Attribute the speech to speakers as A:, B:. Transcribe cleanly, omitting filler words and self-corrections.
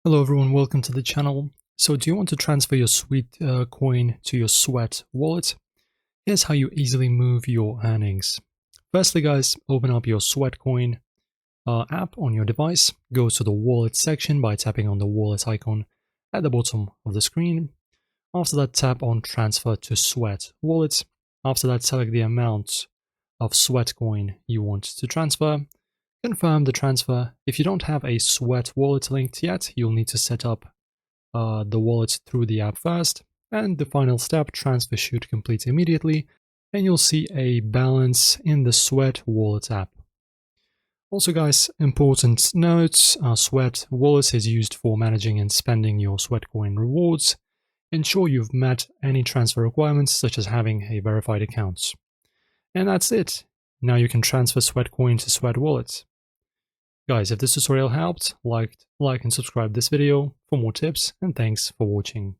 A: Hello everyone, welcome to the channel. So do you want to transfer your Sweatcoin to your Sweat wallet? Here's how you easily move your earnings. Firstly guys, open up your Sweatcoin app on your device. Go to the wallet section by tapping on the wallet icon at the bottom of the screen. After that, tap on transfer to Sweat wallet. After that, select the amount of Sweatcoin you want to transfer. Confirm the transfer. If you don't have a Sweat wallet linked yet, you'll need to set up the wallet through the app first. And the final step, transfer should complete immediately, and you'll see a balance in the Sweat wallet app. Also guys, important note, Sweat wallet is used for managing and spending your Sweatcoin rewards. Ensure you've met any transfer requirements such as having a verified account. And that's it. Now you can transfer Sweatcoin to Sweat wallet. Guys, if this tutorial helped, like and subscribe this video for more tips, and thanks for watching.